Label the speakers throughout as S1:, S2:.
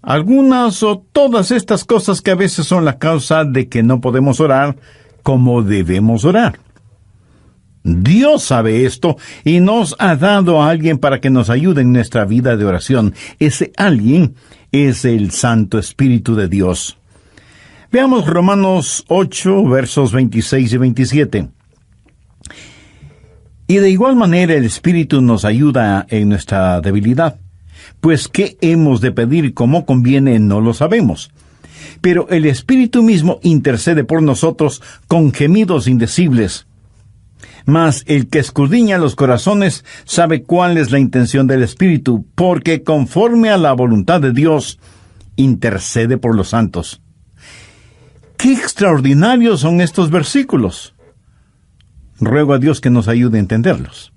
S1: algunas o todas estas cosas que a veces son la causa de que no podemos orar como debemos orar. Dios sabe esto y nos ha dado a alguien para que nos ayude en nuestra vida de oración. Ese alguien es el Santo Espíritu de Dios. Veamos Romanos 8, versos 26 y 27. Y de igual manera el Espíritu nos ayuda en nuestra debilidad. Pues qué hemos de pedir como conviene no lo sabemos. Pero el Espíritu mismo intercede por nosotros con gemidos indecibles. Mas el que escudriña los corazones sabe cuál es la intención del Espíritu, porque conforme a la voluntad de Dios, intercede por los santos. ¡Qué extraordinarios son estos versículos! Ruego a Dios que nos ayude a entenderlos.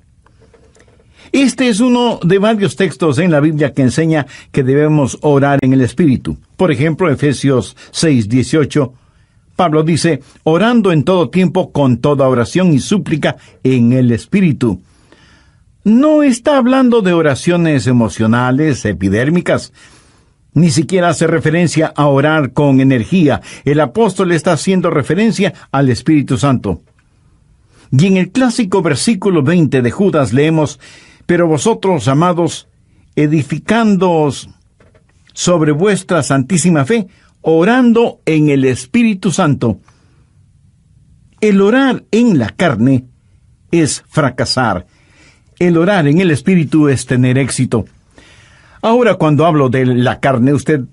S1: Este es uno de varios textos en la Biblia que enseña que debemos orar en el Espíritu. Por ejemplo, Efesios 6:18, Pablo dice, orando en todo tiempo con toda oración y súplica en el Espíritu. No está hablando de oraciones emocionales, epidérmicas. Ni siquiera hace referencia a orar con energía. El apóstol está haciendo referencia al Espíritu Santo. Y en el clásico versículo 20 de Judas leemos, pero vosotros, amados, edificándoos sobre vuestra santísima fe, orando en el Espíritu Santo. El orar en la carne es fracasar. El orar en el Espíritu es tener éxito. Ahora, cuando hablo de la carne, usted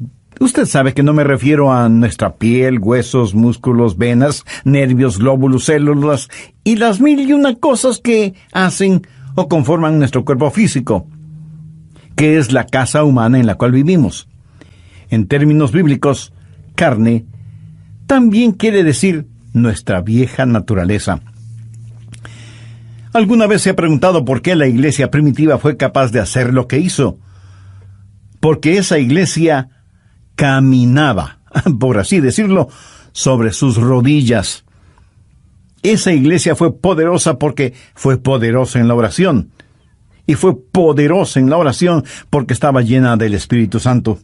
S1: sabe que no me refiero a nuestra piel, huesos, músculos, venas, nervios, glóbulos, células y las 1001 cosas que hacen o conforman nuestro cuerpo físico, que es la casa humana en la cual vivimos. En términos bíblicos, carne también quiere decir nuestra vieja naturaleza. ¿Alguna vez se ha preguntado por qué la iglesia primitiva fue capaz de hacer lo que hizo? Porque esa iglesia caminaba, por así decirlo, sobre sus rodillas. Esa iglesia fue poderosa porque fue poderosa en la oración. Y fue poderosa en la oración porque estaba llena del Espíritu Santo.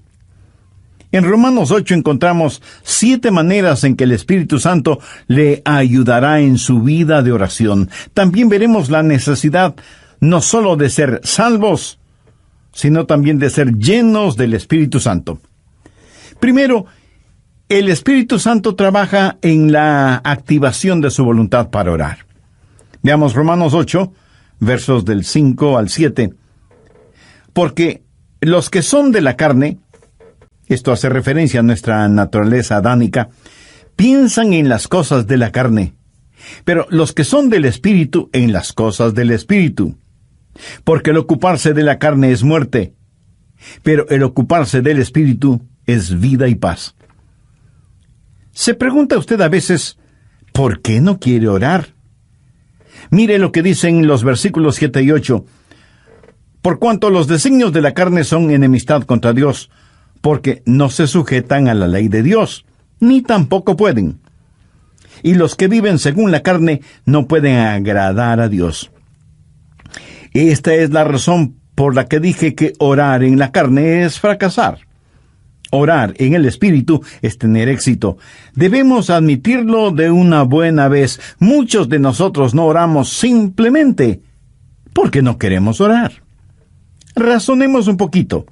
S1: En Romanos 8 encontramos 7 maneras en que el Espíritu Santo le ayudará en su vida de oración. También veremos la necesidad no solo de ser salvos, sino también de ser llenos del Espíritu Santo. Primero, el Espíritu Santo trabaja en la activación de su voluntad para orar. Veamos Romanos 8, versos del 5 al 7. Porque los que son de la carne, esto hace referencia a nuestra naturaleza adánica, piensan en las cosas de la carne, pero los que son del Espíritu en las cosas del Espíritu. Porque el ocuparse de la carne es muerte, pero el ocuparse del Espíritu es vida y paz. ¿Se pregunta usted a veces, ¿por qué no quiere orar? Mire lo que dicen los versículos 7 y 8. Por cuanto los designios de la carne son enemistad contra Dios, porque no se sujetan a la ley de Dios, ni tampoco pueden. Y los que viven según la carne no pueden agradar a Dios. Esta es la razón por la que dije que orar en la carne es fracasar. Orar en el Espíritu es tener éxito. Debemos admitirlo de una buena vez. Muchos de nosotros no oramos simplemente porque no queremos orar. Razonemos un poquito.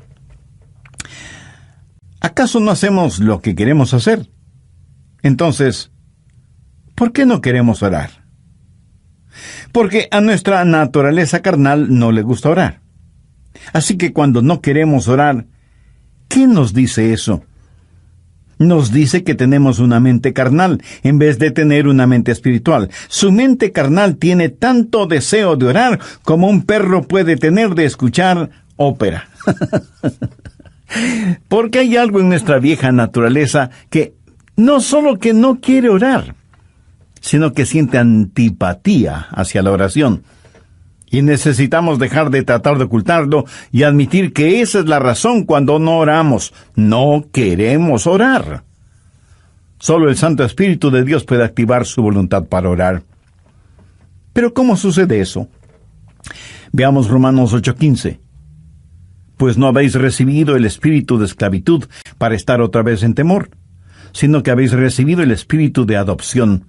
S1: ¿Acaso no hacemos lo que queremos hacer? Entonces, ¿por qué no queremos orar? Porque a nuestra naturaleza carnal no le gusta orar. Así que cuando no queremos orar, ¿qué nos dice eso? Nos dice que tenemos una mente carnal, en vez de tener una mente espiritual. Su mente carnal tiene tanto deseo de orar como un perro puede tener de escuchar ópera. Porque hay algo en nuestra vieja naturaleza que no solo que no quiere orar, sino que siente antipatía hacia la oración. Y necesitamos dejar de tratar de ocultarlo y admitir que esa es la razón cuando no oramos. No queremos orar. Solo el Santo Espíritu de Dios puede activar su voluntad para orar. Pero ¿cómo sucede eso? Veamos Romanos 8:15. pues no habéis recibido el espíritu de esclavitud para estar otra vez en temor, sino que habéis recibido el espíritu de adopción.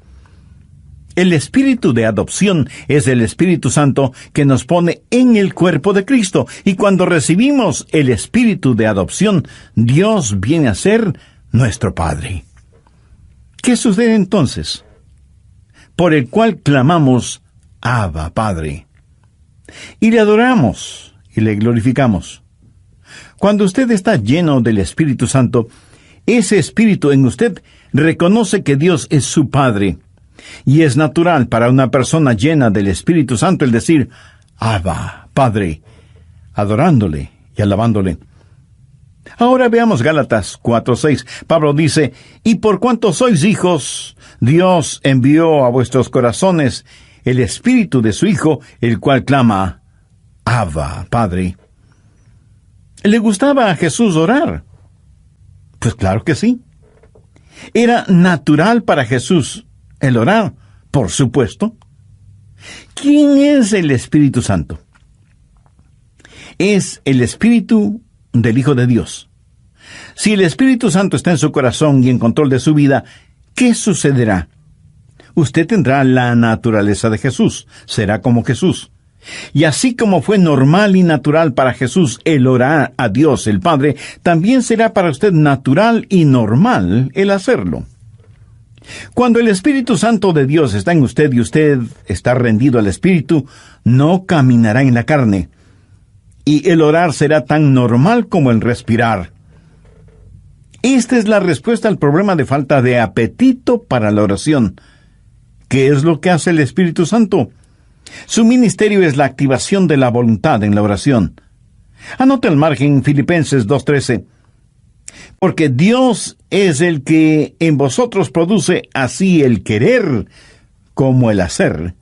S1: El espíritu de adopción es el Espíritu Santo que nos pone en el cuerpo de Cristo, y cuando recibimos el espíritu de adopción, Dios viene a ser nuestro Padre. ¿Qué sucede entonces? Por el cual clamamos, Abba, Padre. Y le adoramos y le glorificamos. Cuando usted está lleno del Espíritu Santo, ese Espíritu en usted reconoce que Dios es su Padre. Y es natural para una persona llena del Espíritu Santo el decir, Abba, Padre, adorándole y alabándole. Ahora veamos Gálatas 4:6. Pablo dice, y por cuanto sois hijos, Dios envió a vuestros corazones el Espíritu de su Hijo, el cual clama, Abba, Padre. ¿Le gustaba a Jesús orar? Pues claro que sí. ¿Era natural para Jesús el orar? Por supuesto. ¿Quién es el Espíritu Santo? Es el Espíritu del Hijo de Dios. Si el Espíritu Santo está en su corazón y en control de su vida, ¿qué sucederá? Usted tendrá la naturaleza de Jesús, será como Jesús. Y así como fue normal y natural para Jesús el orar a Dios el Padre, también será para usted natural y normal el hacerlo. Cuando el Espíritu Santo de Dios está en usted y usted está rendido al Espíritu, no caminará en la carne. Y el orar será tan normal como el respirar. Esta es la respuesta al problema de falta de apetito para la oración. ¿Qué es lo que hace el Espíritu Santo? Su ministerio es la activación de la voluntad en la oración. Anote al margen Filipenses 2:13. Porque Dios es el que en vosotros produce así el querer como el hacer,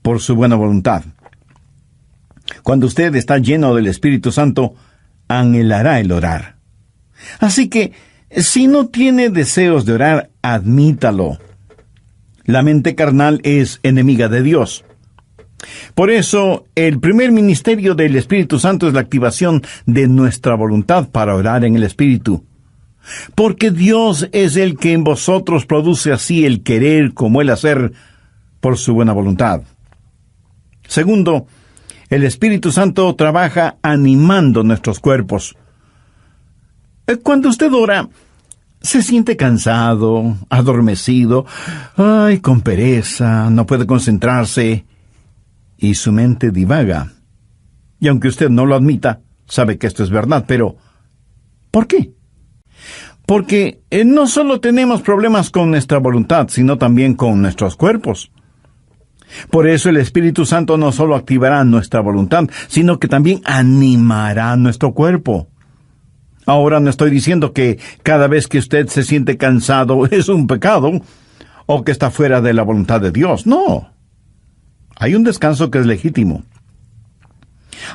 S1: por su buena voluntad. Cuando usted está lleno del Espíritu Santo, anhelará el orar. Así que, si no tiene deseos de orar, admítalo. La mente carnal es enemiga de Dios. Por eso, el primer ministerio del Espíritu Santo es la activación de nuestra voluntad para orar en el Espíritu. Porque Dios es el que en vosotros produce así el querer como el hacer por su buena voluntad. Segundo, el Espíritu Santo trabaja animando nuestros cuerpos. Cuando usted ora, se siente cansado, adormecido, con pereza, no puede concentrarse, y su mente divaga. Y aunque usted no lo admita, sabe que esto es verdad, pero ¿por qué? Porque no solo tenemos problemas con nuestra voluntad, sino también con nuestros cuerpos. Por eso el Espíritu Santo no solo activará nuestra voluntad, sino que también animará nuestro cuerpo. Ahora no estoy diciendo que cada vez que usted se siente cansado es un pecado, o que está fuera de la voluntad de Dios. No. Hay un descanso que es legítimo.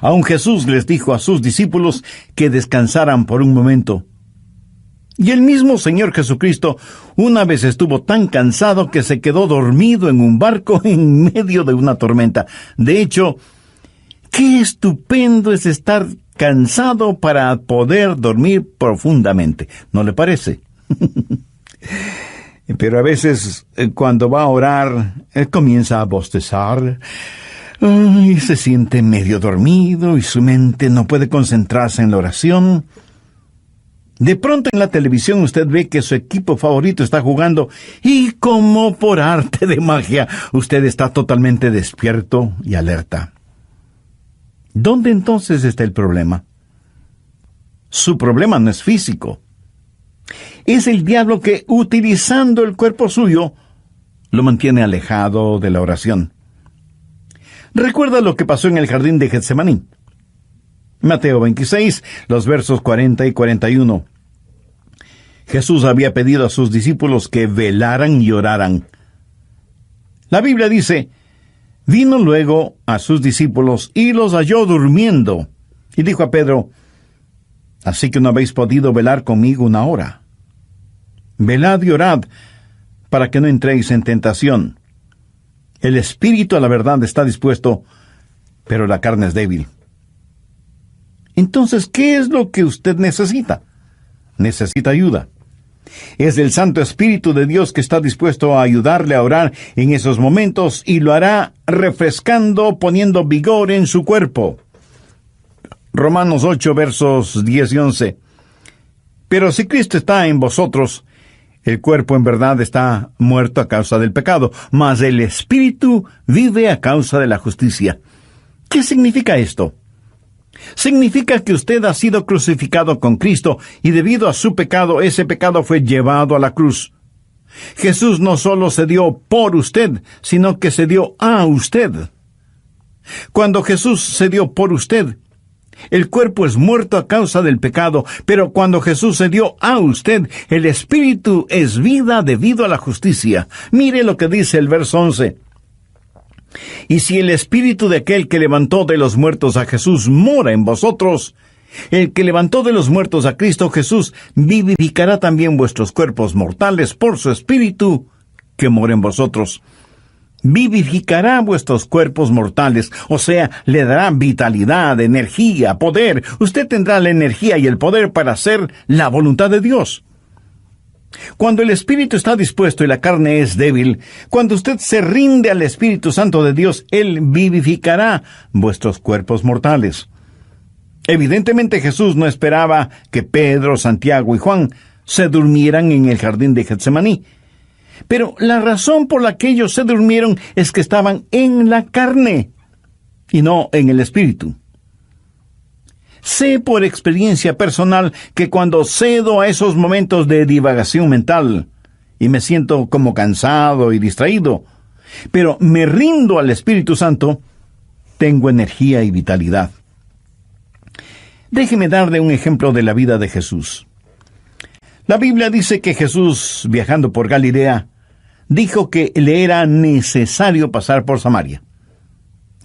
S1: Aun Jesús les dijo a sus discípulos que descansaran por un momento. Y el mismo Señor Jesucristo una vez estuvo tan cansado que se quedó dormido en un barco en medio de una tormenta. De hecho, qué estupendo es estar cansado para poder dormir profundamente, ¿no le parece? Pero a veces, cuando va a orar, comienza a bostezar, y se siente medio dormido, y su mente no puede concentrarse en la oración. De pronto en la televisión usted ve que su equipo favorito está jugando, y como por arte de magia, usted está totalmente despierto y alerta. ¿Dónde entonces está el problema? Su problema no es físico. Es el diablo que, utilizando el cuerpo suyo, lo mantiene alejado de la oración. Recuerda lo que pasó en el jardín de Getsemaní. Mateo 26, los versos 40 y 41. Jesús había pedido a sus discípulos que velaran y oraran. La Biblia dice, vino luego a sus discípulos y los halló durmiendo, y dijo a Pedro, ¿así que no habéis podido velar conmigo una hora? Velad y orad, para que no entréis en tentación. El espíritu a la verdad está dispuesto, pero la carne es débil. Entonces, ¿qué es lo que usted necesita? Necesita ayuda. Es el Santo Espíritu de Dios que está dispuesto a ayudarle a orar en esos momentos y lo hará refrescando, poniendo vigor en su cuerpo. Romanos 8, versos 10 y 11. Pero si Cristo está en vosotros, el cuerpo en verdad está muerto a causa del pecado, mas el Espíritu vive a causa de la justicia. ¿Qué significa esto? Significa que usted ha sido crucificado con Cristo y debido a su pecado, ese pecado fue llevado a la cruz. Jesús no solo se dio por usted, sino que se dio a usted. Cuando Jesús se dio por usted, el cuerpo es muerto a causa del pecado, pero cuando Jesús se dio a usted, el Espíritu es vida debido a la justicia. Mire lo que dice el verso 11. Y si el Espíritu de aquel que levantó de los muertos a Jesús mora en vosotros, el que levantó de los muertos a Cristo Jesús vivificará también vuestros cuerpos mortales por su Espíritu que mora en vosotros. Vivificará vuestros cuerpos mortales, o sea, le dará vitalidad, energía, poder. Usted tendrá la energía y el poder para hacer la voluntad de Dios. Cuando el Espíritu está dispuesto y la carne es débil, cuando usted se rinde al Espíritu Santo de Dios, Él vivificará vuestros cuerpos mortales. Evidentemente Jesús no esperaba que Pedro, Santiago y Juan se durmieran en el jardín de Getsemaní. Pero la razón por la que ellos se durmieron es que estaban en la carne y no en el Espíritu. Sé por experiencia personal que cuando cedo a esos momentos de divagación mental y me siento como cansado y distraído, pero me rindo al Espíritu Santo, tengo energía y vitalidad. Déjeme darle un ejemplo de la vida de Jesús. La Biblia dice que Jesús, viajando por Galilea, dijo que le era necesario pasar por Samaria.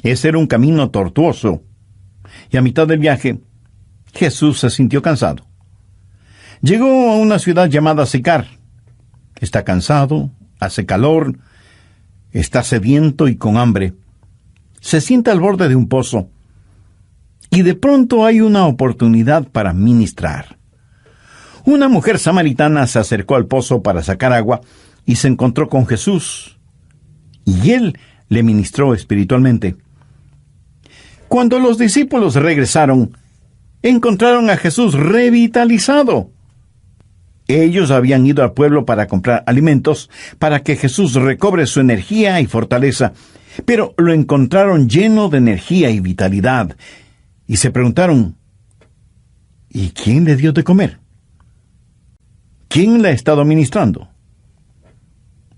S1: Ese era un camino tortuoso, y a mitad del viaje, Jesús se sintió cansado. Llegó a una ciudad llamada Sicar. Está cansado, hace calor, está sediento y con hambre. Se sienta al borde de un pozo, y de pronto hay una oportunidad para ministrar. Una mujer samaritana se acercó al pozo para sacar agua y se encontró con Jesús, y él le ministró espiritualmente. Cuando los discípulos regresaron, encontraron a Jesús revitalizado. Ellos habían ido al pueblo para comprar alimentos, para que Jesús recobre su energía y fortaleza, pero lo encontraron lleno de energía y vitalidad, y se preguntaron, ¿y quién le dio de comer? ¿Quién le ha estado ministrando?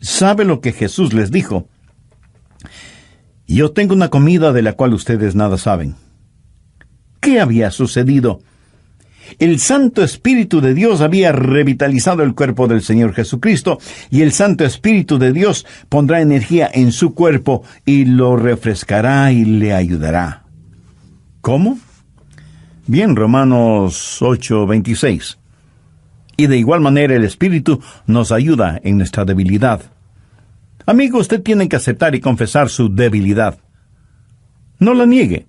S1: ¿Sabe lo que Jesús les dijo? Yo tengo una comida de la cual ustedes nada saben. ¿Qué había sucedido? El Santo Espíritu de Dios había revitalizado el cuerpo del Señor Jesucristo, y el Santo Espíritu de Dios pondrá energía en su cuerpo y lo refrescará y le ayudará. ¿Cómo? Bien, Romanos 8:26. Y de igual manera el Espíritu nos ayuda en nuestra debilidad. Amigo, usted tiene que aceptar y confesar su debilidad. No la niegue,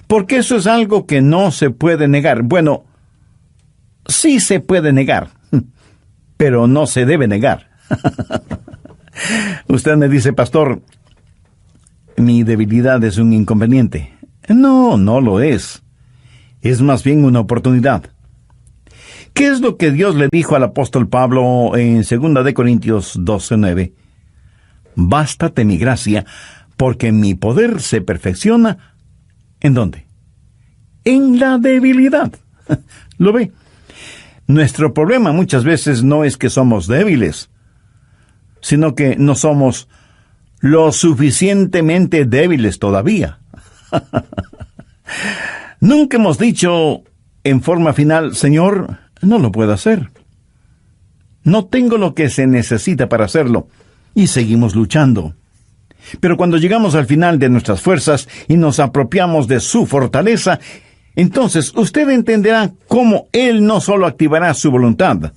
S1: porque eso es algo que no se puede negar. Bueno, sí se puede negar, pero no se debe negar. Usted me dice, pastor, mi debilidad es un inconveniente. No, no lo es. Es más bien una oportunidad. ¿Qué es lo que Dios le dijo al apóstol Pablo en 2 de Corintios 12:9? Bástate mi gracia, porque mi poder se perfecciona. ¿En dónde? En la debilidad. ¿Lo ve? Nuestro problema muchas veces no es que somos débiles, sino que no somos lo suficientemente débiles todavía. Nunca hemos dicho en forma final, Señor, no lo puedo hacer. No tengo lo que se necesita para hacerlo. Y seguimos luchando. Pero cuando llegamos al final de nuestras fuerzas y nos apropiamos de su fortaleza, entonces usted entenderá cómo Él no solo activará su voluntad,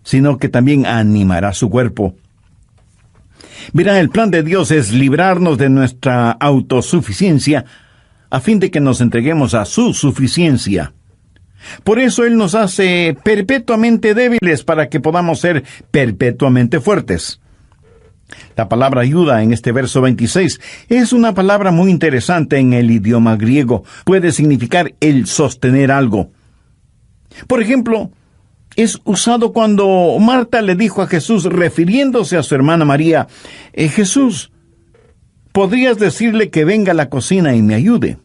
S1: sino que también animará su cuerpo. Verá, el plan de Dios es librarnos de nuestra autosuficiencia a fin de que nos entreguemos a su suficiencia. Por eso Él nos hace perpetuamente débiles para que podamos ser perpetuamente fuertes. La palabra ayuda en este verso 26 es una palabra muy interesante en el idioma griego. Puede significar el sostener algo. Por ejemplo, es usado cuando Marta le dijo a Jesús, refiriéndose a su hermana María, Jesús, ¿podrías decirle que venga a la cocina y me ayude?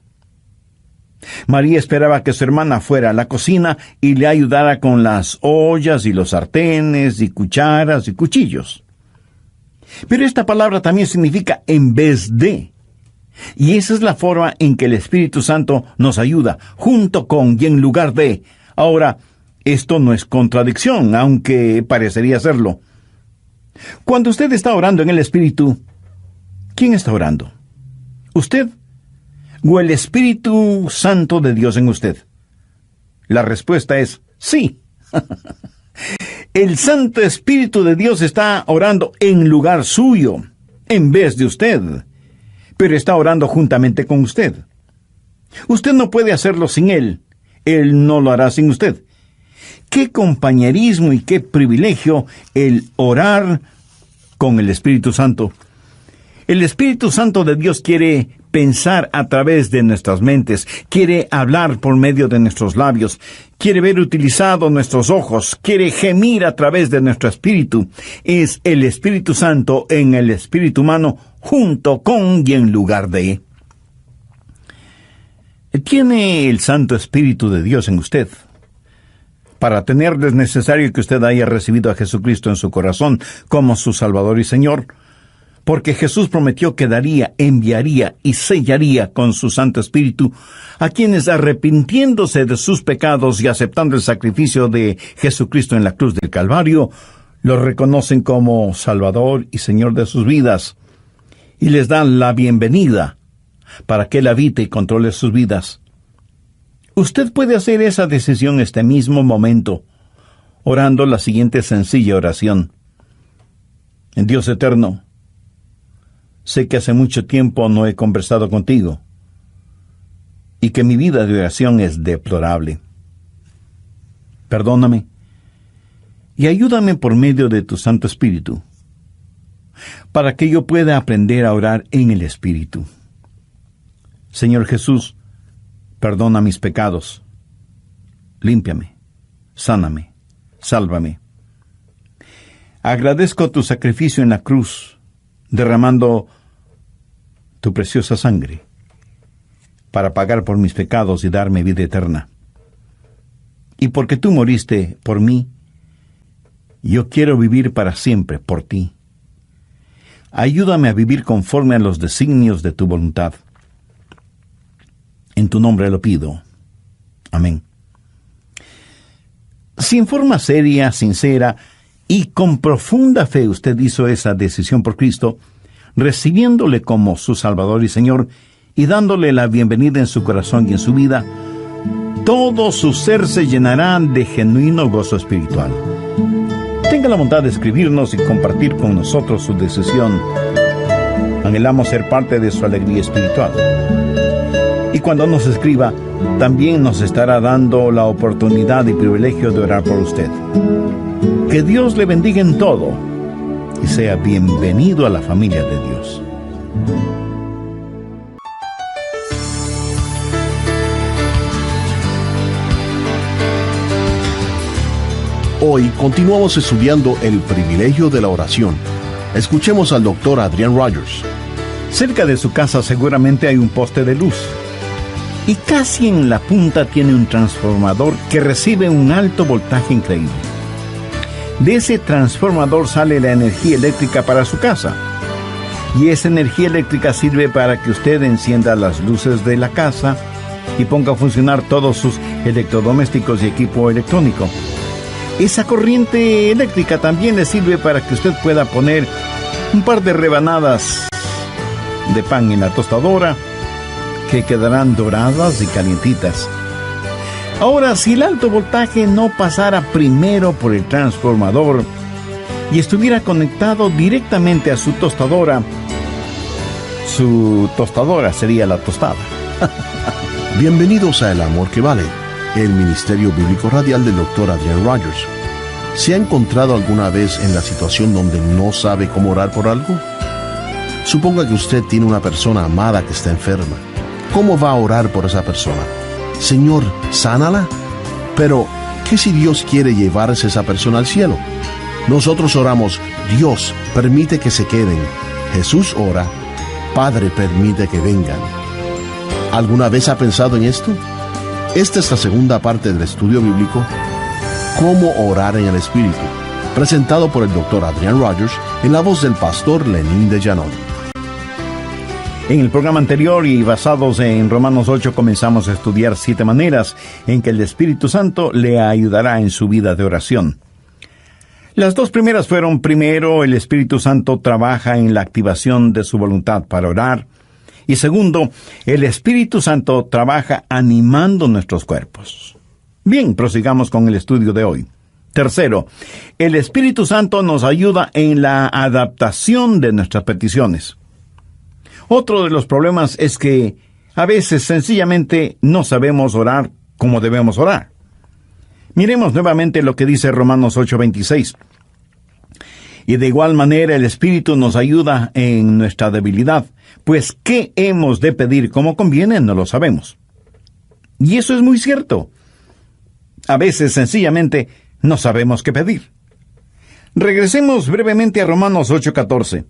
S1: María esperaba que su hermana fuera a la cocina y le ayudara con las ollas y los sartenes y cucharas y cuchillos. Pero esta palabra también significa en vez de. Y esa es la forma en que el Espíritu Santo nos ayuda, junto con y en lugar de. Ahora, esto no es contradicción, aunque parecería serlo. Cuando usted está orando en el Espíritu, ¿quién está orando? ¿Usted o el Espíritu Santo de Dios en usted? La respuesta es sí. El Santo Espíritu de Dios está orando en lugar suyo, en vez de usted, pero está orando juntamente con usted. Usted no puede hacerlo sin Él. Él no lo hará sin usted. Qué compañerismo y qué privilegio el orar con el Espíritu Santo. El Espíritu Santo de Dios quiere pensar a través de nuestras mentes, quiere hablar por medio de nuestros labios, quiere ver utilizados nuestros ojos, quiere gemir a través de nuestro espíritu. Es el Espíritu Santo en el espíritu humano, junto con y en lugar de. ¿Tiene el Santo Espíritu de Dios en usted? Para tenerlo es necesario que usted haya recibido a Jesucristo en su corazón como su Salvador y Señor, porque Jesús prometió que daría, enviaría y sellaría con su Santo Espíritu a quienes, arrepintiéndose de sus pecados y aceptando el sacrificio de Jesucristo en la cruz del Calvario, lo reconocen como Salvador y Señor de sus vidas, y les dan la bienvenida para que Él habite y controle sus vidas. Usted puede hacer esa decisión este mismo momento, orando la siguiente sencilla oración. En Dios eterno, sé que hace mucho tiempo no he conversado contigo y que mi vida de oración es deplorable. Perdóname y ayúdame por medio de tu Santo Espíritu para que yo pueda aprender a orar en el Espíritu. Señor Jesús, perdona mis pecados, límpiame, sáname, sálvame. Agradezco tu sacrificio en la cruz, derramando tu preciosa sangre para pagar por mis pecados y darme vida eterna. Y porque tú moriste por mí, yo quiero vivir para siempre por ti. Ayúdame a vivir conforme a los designios de tu voluntad. En tu nombre lo pido. Amén. Si en forma seria, sincera y con profunda fe usted hizo esa decisión por Cristo, recibiéndole como su Salvador y Señor y dándole la bienvenida en su corazón y en su vida, todo su ser se llenará de genuino gozo espiritual. Tenga la bondad de escribirnos y compartir con nosotros su decisión. Anhelamos ser parte de su alegría espiritual. Y cuando nos escriba, también nos estará dando la oportunidad y privilegio de orar por usted. Que Dios le bendiga en todo y sea bienvenido a la familia de Dios.
S2: Hoy continuamos estudiando el privilegio de la oración. Escuchemos al Dr. Adrian Rogers.
S1: Cerca de su casa seguramente hay un poste de luz. Y casi en la punta tiene un transformador que recibe un alto voltaje increíble. De ese transformador sale la energía eléctrica para su casa. Y esa energía eléctrica sirve para que usted encienda las luces de la casa y ponga a funcionar todos sus electrodomésticos y equipo electrónico. Esa corriente eléctrica también le sirve para que usted pueda poner un par de rebanadas de pan en la tostadora, que quedarán doradas y calientitas. Ahora, si el alto voltaje no pasara primero por el transformador y estuviera conectado directamente a su tostadora sería la tostada.
S2: Bienvenidos a El Amor que Vale, el ministerio bíblico radial del Dr. Adrian Rogers. ¿Se ha encontrado alguna vez en la situación donde no sabe cómo orar por algo? Suponga que usted tiene una persona amada que está enferma. ¿Cómo va a orar por esa persona? Señor, sánala. Pero, ¿qué si Dios quiere llevarse a esa persona al cielo? Nosotros oramos, Dios, permite que se queden. Jesús ora, Padre, permite que vengan. ¿Alguna vez ha pensado en esto? Esta es la segunda parte del estudio bíblico, Cómo orar en el Espíritu, presentado por el Dr. Adrian Rogers en la voz del pastor Lenín de Llanón.
S1: En el programa anterior y basados en Romanos 8 comenzamos a estudiar 7 maneras en que el Espíritu Santo le ayudará en su vida de oración. Las 2 primeras fueron: primero, el Espíritu Santo trabaja en la activación de su voluntad para orar, y segundo, el Espíritu Santo trabaja animando nuestros cuerpos. Bien, prosigamos con el estudio de hoy. Tercero, el Espíritu Santo nos ayuda en la adaptación de nuestras peticiones. Otro de los problemas es que a veces sencillamente no sabemos orar como debemos orar. Miremos nuevamente lo que dice Romanos 8:26. Y de igual manera el Espíritu nos ayuda en nuestra debilidad, pues ¿qué hemos de pedir como conviene? No lo sabemos. Y eso es muy cierto. A veces sencillamente no sabemos qué pedir. Regresemos brevemente a Romanos 8:14.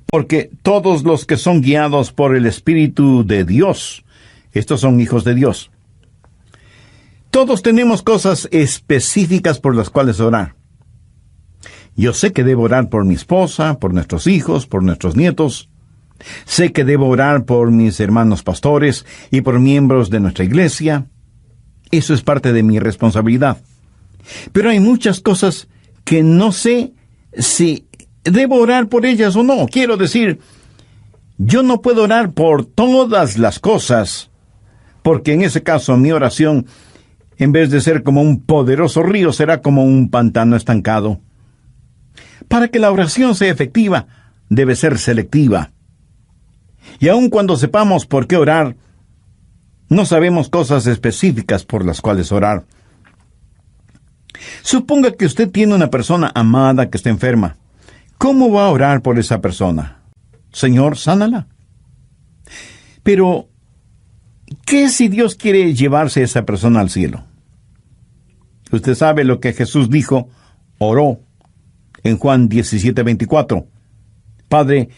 S1: Porque todos los que son guiados por el Espíritu de Dios, estos son hijos de Dios. Todos tenemos cosas específicas por las cuales orar. Yo sé que debo orar por mi esposa, por nuestros hijos, por nuestros nietos. Sé que debo orar por mis hermanos pastores y por miembros de nuestra iglesia. Eso es parte de mi responsabilidad. Pero hay muchas cosas que no sé si debo orar por ellas o no. Quiero decir, yo no puedo orar por todas las cosas, porque en ese caso mi oración, en vez de ser como un poderoso río, será como un pantano estancado. Para que la oración sea efectiva, debe ser selectiva. Y aun cuando sepamos por qué orar, no sabemos cosas específicas por las cuales orar. Suponga que usted tiene una persona amada que está enferma. ¿Cómo va a orar por esa persona? Señor, sánala. Pero, ¿qué si Dios quiere llevarse a esa persona al cielo? Usted sabe lo que Jesús dijo, oró, en Juan 17:24. Padre,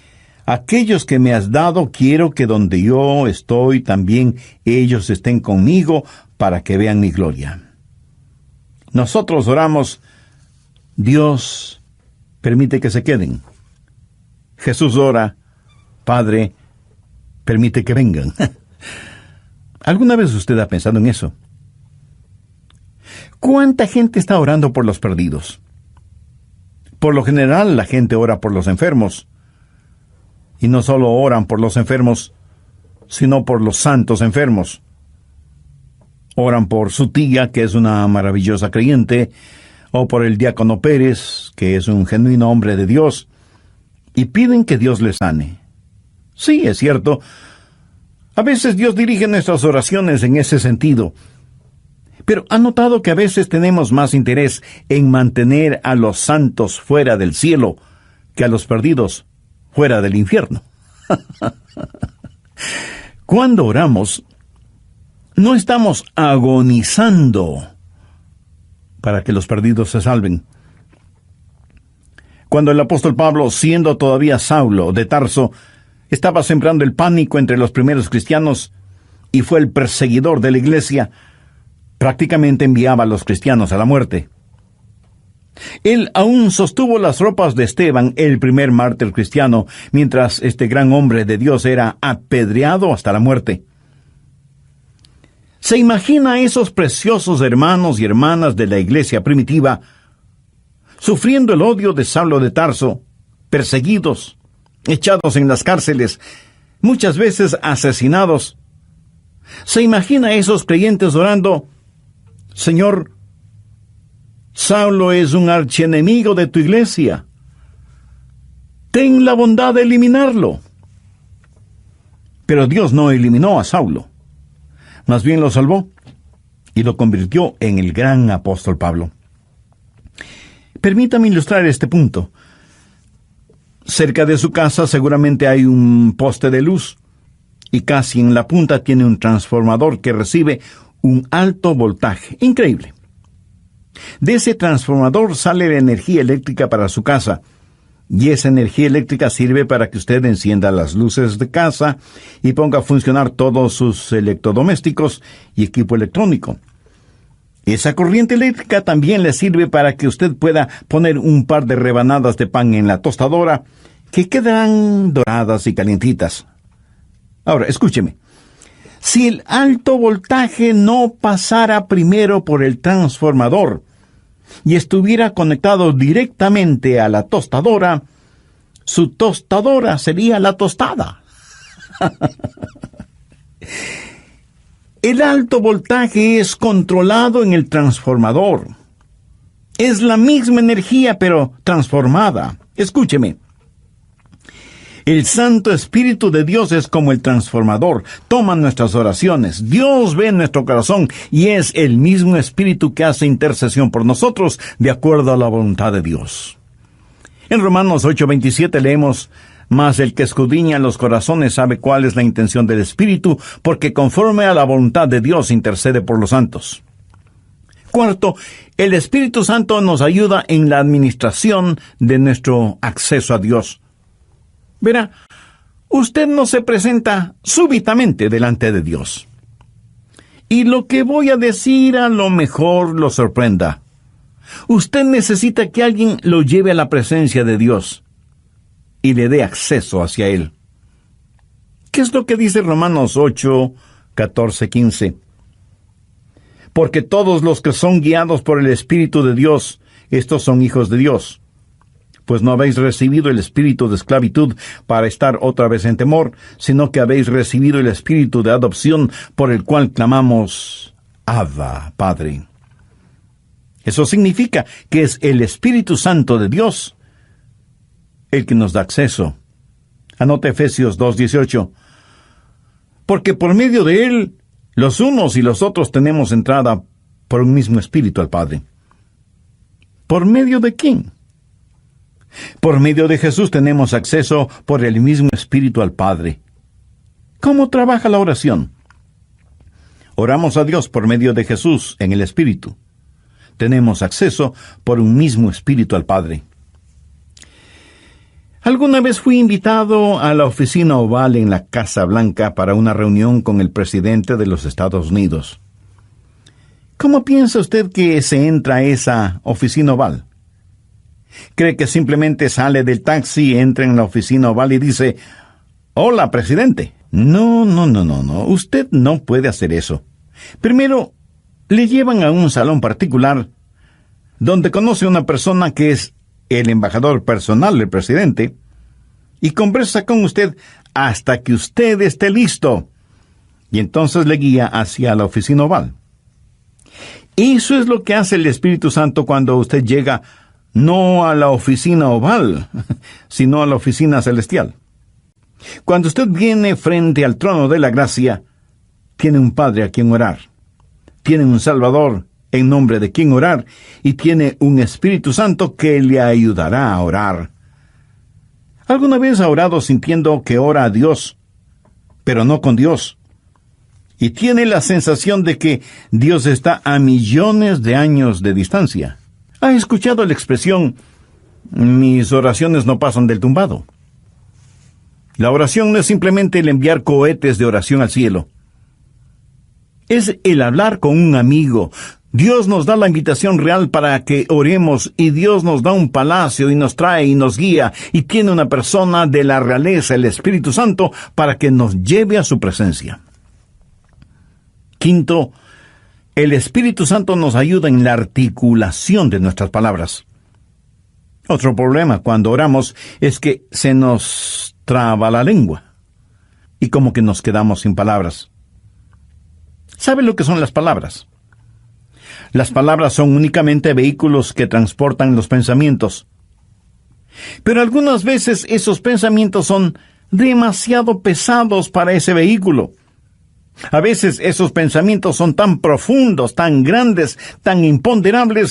S1: aquellos que me has dado, quiero que donde yo estoy, también ellos estén conmigo, para que vean mi gloria. Nosotros oramos, Dios, permite que se queden. Jesús ora, Padre, permite que vengan. ¿Alguna vez usted ha pensado en eso? ¿Cuánta gente está orando por los perdidos? Por lo general, la gente ora por los enfermos. Y no solo oran por los enfermos, sino por los santos enfermos. Oran por su tía, que es una maravillosa creyente, o por el diácono Pérez, que es un genuino hombre de Dios, y piden que Dios les sane. Sí, es cierto. A veces Dios dirige nuestras oraciones en ese sentido. Pero ¿ha notado que a veces tenemos más interés en mantener a los santos fuera del cielo que a los perdidos fuera del infierno? Cuando oramos, no estamos agonizando para que los perdidos se salven. Cuando el apóstol Pablo, siendo todavía Saulo de Tarso, estaba sembrando el pánico entre los primeros cristianos y fue el perseguidor de la iglesia, prácticamente enviaba a los cristianos a la muerte. Él aún sostuvo las ropas de Esteban, el primer mártir cristiano, mientras este gran hombre de Dios era apedreado hasta la muerte. ¿Se imagina a esos preciosos hermanos y hermanas de la iglesia primitiva sufriendo el odio de Saulo de Tarso, perseguidos, echados en las cárceles, muchas veces asesinados? ¿Se imagina a esos creyentes orando, Señor, Saulo es un archienemigo de tu iglesia, ten la bondad de eliminarlo? Pero Dios no eliminó a Saulo. Más bien lo salvó y lo convirtió en el gran apóstol Pablo. Permítame ilustrar este punto. Cerca de su casa seguramente hay un poste de luz y casi en la punta tiene un transformador que recibe un alto voltaje. Increíble. De ese transformador sale la energía eléctrica para su casa, y esa energía eléctrica sirve para que usted encienda las luces de casa y ponga a funcionar todos sus electrodomésticos y equipo electrónico. Esa corriente eléctrica también le sirve para que usted pueda poner un par de rebanadas de pan en la tostadora que quedarán doradas y calientitas. Ahora, escúcheme. Si el alto voltaje no pasara primero por el transformador y estuviera conectado directamente a la tostadora, su tostadora sería la tostada. El alto voltaje es controlado en el transformador. Es la misma energía, pero transformada. Escúcheme. El Santo Espíritu de Dios es como el transformador. Toma nuestras oraciones. Dios ve nuestro corazón y es el mismo Espíritu que hace intercesión por nosotros de acuerdo a la voluntad de Dios. En Romanos 8:27 leemos: Mas el que escudriña los corazones sabe cuál es la intención del Espíritu, porque conforme a la voluntad de Dios intercede por los santos. Cuarto, el Espíritu Santo nos ayuda en la administración de nuestro acceso a Dios. Verá, usted no se presenta súbitamente delante de Dios. Y lo que voy a decir a lo mejor lo sorprenda. Usted necesita que alguien lo lleve a la presencia de Dios y le dé acceso hacia Él. ¿Qué es lo que dice Romanos 8, 14, 15? Porque todos los que son guiados por el Espíritu de Dios, estos son hijos de Dios. Pues no habéis recibido el espíritu de esclavitud para estar otra vez en temor, sino que habéis recibido el espíritu de adopción por el cual clamamos: Abba, Padre. Eso significa que es el Espíritu Santo de Dios el que nos da acceso. Anota Efesios 2:18. Porque por medio de Él, los unos y los otros tenemos entrada por un mismo Espíritu al Padre. ¿Por medio de quién? Por medio de Jesús tenemos acceso por el mismo Espíritu al Padre. ¿Cómo trabaja la oración? Oramos a Dios por medio de Jesús en el Espíritu. Tenemos acceso por un mismo Espíritu al Padre. Alguna vez fui invitado a la oficina oval en la Casa Blanca para una reunión con el presidente de los Estados Unidos. ¿Cómo piensa usted que se entra a esa oficina oval? ¿Cree que simplemente sale del taxi, entra en la oficina oval y dice: «Hola, presidente»? No. Usted no puede hacer eso. Primero, le llevan a un salón particular donde conoce a una persona que es el embajador personal del presidente y conversa con usted hasta que usted esté listo. Y entonces le guía hacia la oficina oval. Eso es lo que hace el Espíritu Santo cuando usted llega no a la oficina oval, sino a la oficina celestial. Cuando usted viene frente al trono de la gracia, tiene un Padre a quien orar, tiene un Salvador en nombre de quien orar, y tiene un Espíritu Santo que le ayudará a orar. ¿Alguna vez ha orado sintiendo que ora a Dios, pero no con Dios? Y tiene la sensación de que Dios está a millones de años de distancia. ¿Ha escuchado la expresión: mis oraciones no pasan del tumbado? La oración no es simplemente el enviar cohetes de oración al cielo. Es el hablar con un amigo. Dios nos da la invitación real para que oremos, y Dios nos da un palacio y nos trae y nos guía, y tiene una persona de la realeza, el Espíritu Santo, para que nos lleve a su presencia. Quinto, el Espíritu Santo nos ayuda en la articulación de nuestras palabras. Otro problema cuando oramos es que se nos traba la lengua y como que nos quedamos sin palabras. ¿Sabe lo que son las palabras? Las palabras son únicamente vehículos que transportan los pensamientos. Pero algunas veces esos pensamientos son demasiado pesados para ese vehículo. A veces esos pensamientos son tan profundos, tan grandes, tan imponderables,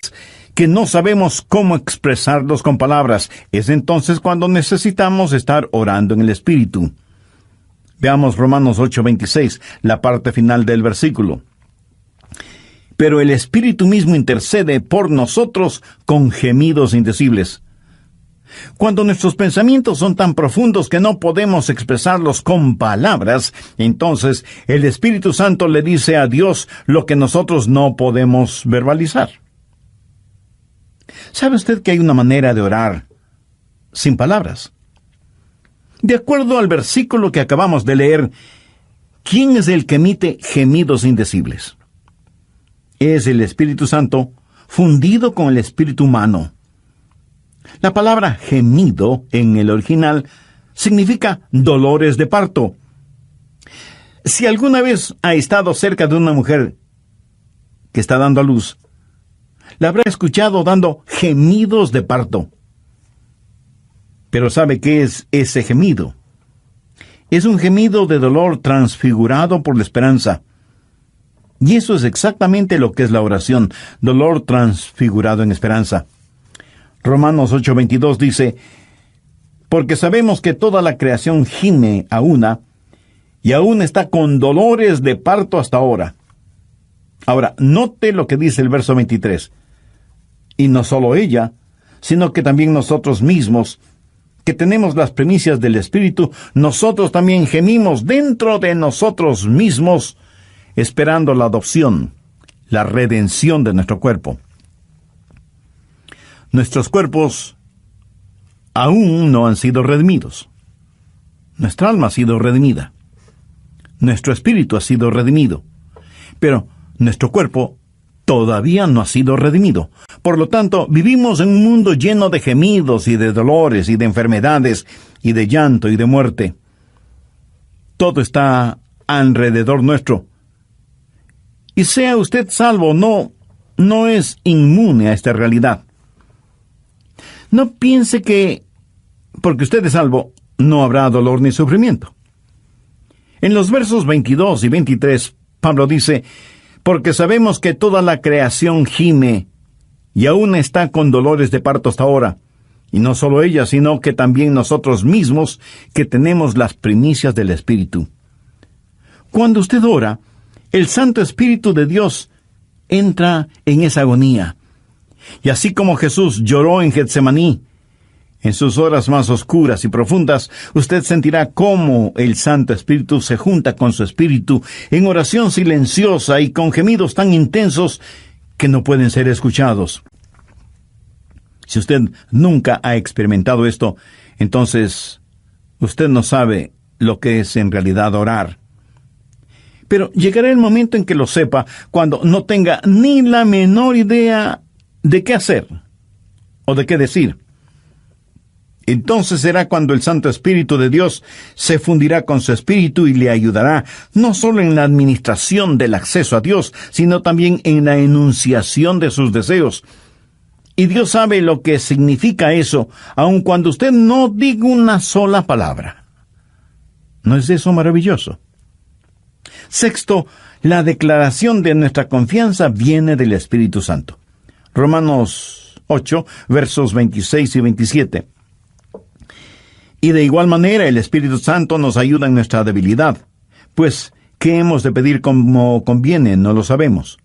S1: que no sabemos cómo expresarlos con palabras. Es entonces cuando necesitamos estar orando en el Espíritu. Veamos Romanos 8:26, la parte final del versículo. Pero el Espíritu mismo intercede por nosotros con gemidos indecibles. Cuando nuestros pensamientos son tan profundos que no podemos expresarlos con palabras, entonces el Espíritu Santo le dice a Dios lo que nosotros no podemos verbalizar. ¿Sabe usted que hay una manera de orar sin palabras? De acuerdo al versículo que acabamos de leer, ¿quién es el que emite gemidos indecibles? Es el Espíritu Santo fundido con el espíritu humano. La palabra gemido en el original significa dolores de parto. Si alguna vez ha estado cerca de una mujer que está dando a luz, la habrá escuchado dando gemidos de parto. Pero ¿sabe qué es ese gemido? Es un gemido de dolor transfigurado por la esperanza. Y eso es exactamente lo que es la oración, dolor transfigurado en esperanza. Romanos 8:22 dice, porque sabemos que toda la creación gime a una, y aún está con dolores de parto hasta ahora. Ahora, note lo que dice el verso 23. Y no solo ella, sino que también nosotros mismos, que tenemos las primicias del Espíritu, nosotros también gemimos dentro de nosotros mismos, esperando la adopción, la redención de nuestro cuerpo. Nuestros cuerpos aún no han sido redimidos. Nuestra alma ha sido redimida. Nuestro espíritu ha sido redimido. Pero nuestro cuerpo todavía no ha sido redimido. Por lo tanto, vivimos en un mundo lleno de gemidos y de dolores y de enfermedades y de llanto y de muerte. Todo está alrededor nuestro. Y sea usted salvo o no es inmune a esta realidad. No piense que, porque usted es salvo, no habrá dolor ni sufrimiento. En los versos 22 y 23, Pablo dice, porque sabemos que toda la creación gime, y aún está con dolores de parto hasta ahora. Y no solo ella, sino que también nosotros mismos, que tenemos las primicias del Espíritu. Cuando usted ora, el Santo Espíritu de Dios entra en esa agonía. Y así como Jesús lloró en Getsemaní, en sus horas más oscuras y profundas, usted sentirá cómo el Santo Espíritu se junta con su espíritu en oración silenciosa y con gemidos tan intensos que no pueden ser escuchados. Si usted nunca ha experimentado esto, entonces usted no sabe lo que es en realidad orar. Pero llegará el momento en que lo sepa, cuando no tenga ni la menor idea de qué hacer o de qué decir. Entonces será cuando el Santo Espíritu de Dios se fundirá con su espíritu y le ayudará no solo en la administración del acceso a Dios, sino también en la enunciación de sus deseos. Y Dios sabe lo que significa eso, aun cuando usted no diga una sola palabra. ¿No es eso maravilloso? Sexto, la declaración de nuestra confianza viene del Espíritu Santo. Romanos 8, versos 26 y 27. Y de igual manera el Espíritu Santo nos ayuda en nuestra debilidad, pues ¿qué hemos de pedir como conviene? No lo sabemos.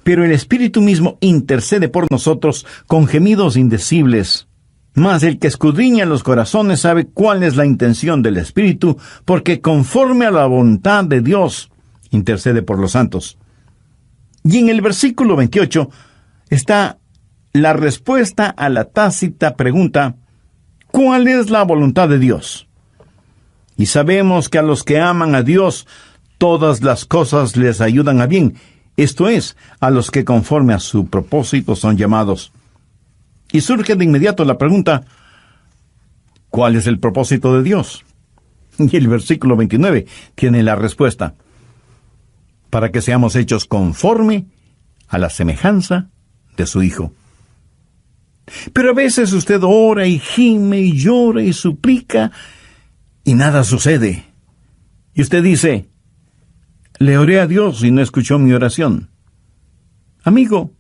S1: Pero el Espíritu mismo intercede por nosotros con gemidos indecibles. Mas el que escudriña los corazones sabe cuál es la intención del Espíritu, porque conforme a la voluntad de Dios intercede por los santos. Y en el versículo 28 está la respuesta a la tácita pregunta, ¿cuál es la voluntad de Dios? Y sabemos que a los que aman a Dios, todas las cosas les ayudan a bien, esto es, a los que conforme a su propósito son llamados. Y surge de inmediato la pregunta, ¿cuál es el propósito de Dios? Y el versículo 29 tiene la respuesta, para que seamos hechos conforme a la semejanza de su Hijo. Pero a veces usted ora y gime y llora y suplica y nada sucede. Y usted dice, Le oré a Dios y no escuchó mi oración. Amigo,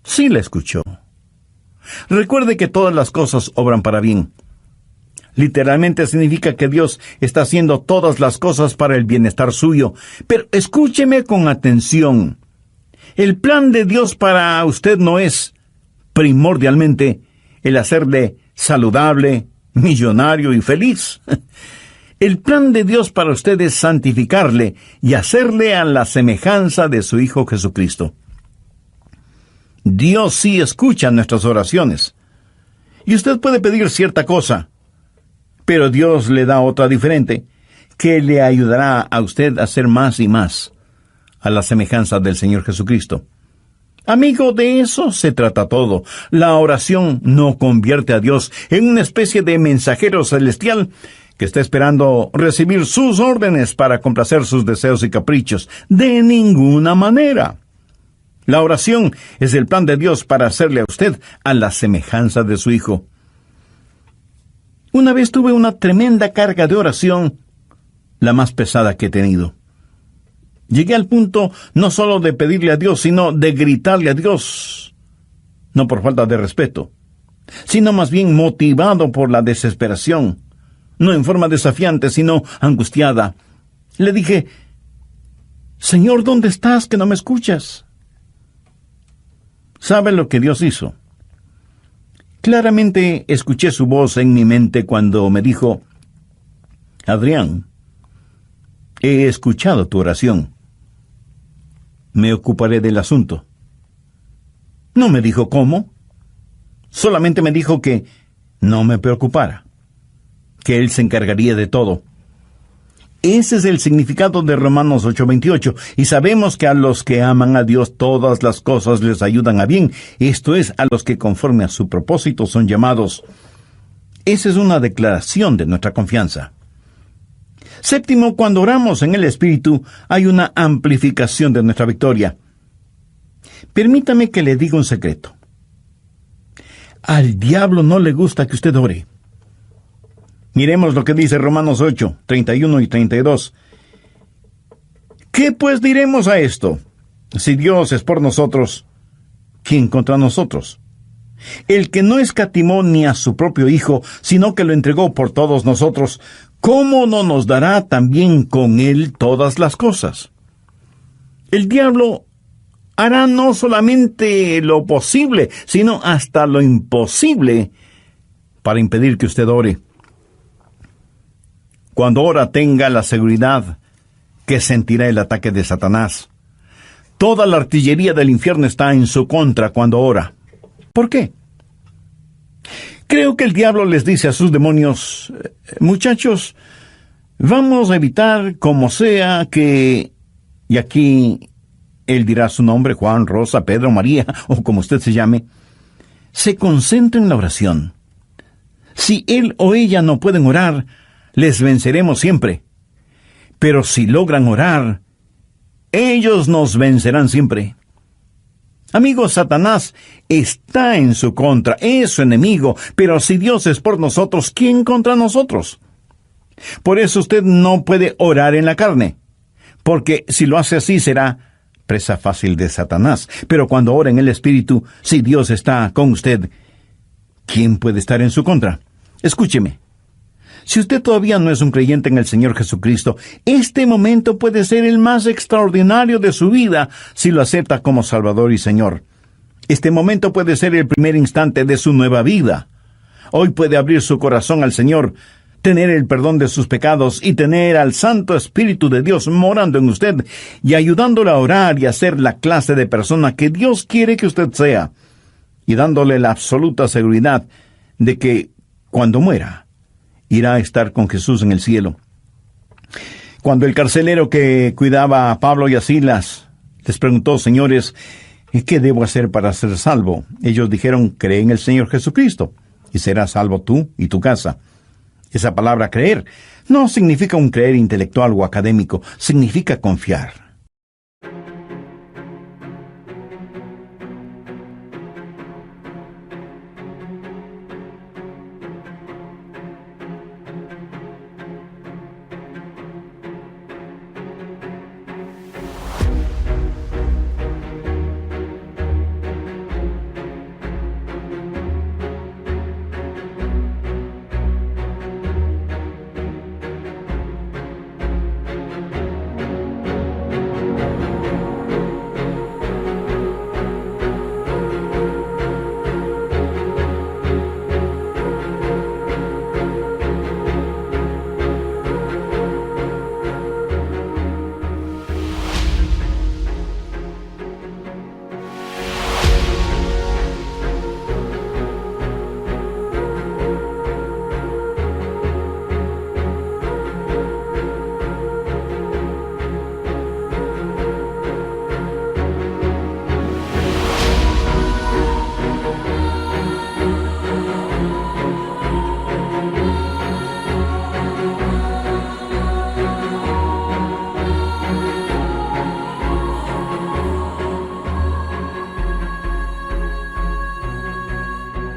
S1: sí la escuchó. Recuerde que todas las cosas obran para bien. Literalmente significa que Dios está haciendo todas las cosas para el bienestar suyo. Pero escúcheme con atención. El plan de Dios para usted no es, primordialmente, el hacerle saludable, millonario y feliz. El plan de Dios para usted es santificarle y hacerle a la semejanza de su Hijo Jesucristo. Dios sí escucha nuestras oraciones. Y usted puede pedir cierta cosa, pero Dios le da otra diferente, que le ayudará a usted a ser más y más a la semejanza del Señor Jesucristo. Amigo, de eso se trata todo. La oración no convierte a Dios en una especie de mensajero celestial que está esperando recibir sus órdenes para complacer sus deseos y caprichos. De ninguna manera. La oración es el plan de Dios para hacerle a usted a la semejanza de su Hijo. Una vez tuve una tremenda carga de oración, la más pesada que he tenido. Llegué al punto no solo de pedirle a Dios, sino de gritarle a Dios. No por falta de respeto, sino más bien motivado por la desesperación. No en forma desafiante, sino angustiada. Le dije, Señor, ¿dónde estás que no me escuchas? ¿Sabe lo que Dios hizo? Claramente escuché su voz en mi mente cuando me dijo, Adrián, he escuchado tu oración. Me ocuparé del asunto. No me dijo cómo. Solamente me dijo que no me preocupara, que Él se encargaría de todo. Ese es el significado de Romanos 8:28, y sabemos que a los que aman a Dios todas las cosas les ayudan a bien, esto es, a los que conforme a su propósito son llamados. Esa es una declaración de nuestra confianza. Séptimo, cuando oramos en el Espíritu, hay una amplificación de nuestra victoria. Permítame que le diga un secreto. Al diablo no le gusta que usted ore. Miremos lo que dice Romanos 8, 31 y 32. ¿Qué pues diremos a esto? Si Dios es por nosotros, ¿quién contra nosotros? El que no escatimó ni a su propio Hijo, sino que lo entregó por todos nosotros, ¿cómo no nos dará también con Él todas las cosas? El diablo hará no solamente lo posible, sino hasta lo imposible para impedir que usted ore. Cuando ora, tenga la seguridad que sentirá el ataque de Satanás. Toda la artillería del infierno está en su contra cuando ora. ¿Por qué? Creo que el diablo les dice a sus demonios, muchachos, vamos a evitar como sea que... Y aquí él dirá su nombre, Juan, Rosa, Pedro, María, o como usted se llame. Se concentren en la oración. Si él o ella no pueden orar, les venceremos siempre. Pero si logran orar, ellos nos vencerán siempre. Amigos, Satanás está en su contra, es su enemigo, pero si Dios es por nosotros, ¿quién contra nosotros? Por eso usted no puede orar en la carne, porque si lo hace así será presa fácil de Satanás. Pero cuando ora en el Espíritu, si Dios está con usted, ¿quién puede estar en su contra? Escúcheme. Si usted todavía no es un creyente en el Señor Jesucristo, este momento puede ser el más extraordinario de su vida si lo acepta como Salvador y Señor. Este momento puede ser el primer instante de su nueva vida. Hoy puede abrir su corazón al Señor, tener el perdón de sus pecados y tener al Santo Espíritu de Dios morando en usted y ayudándole a orar y a ser la clase de persona que Dios quiere que usted sea, y dándole la absoluta seguridad de que cuando muera, irá a estar con Jesús en el cielo. Cuando el carcelero que cuidaba a Pablo y a Silas les preguntó, señores, ¿qué debo hacer para ser salvo? Ellos dijeron, cree en el Señor Jesucristo, y serás salvo tú y tu casa. Esa palabra creer no significa un creer intelectual o académico, significa confiar.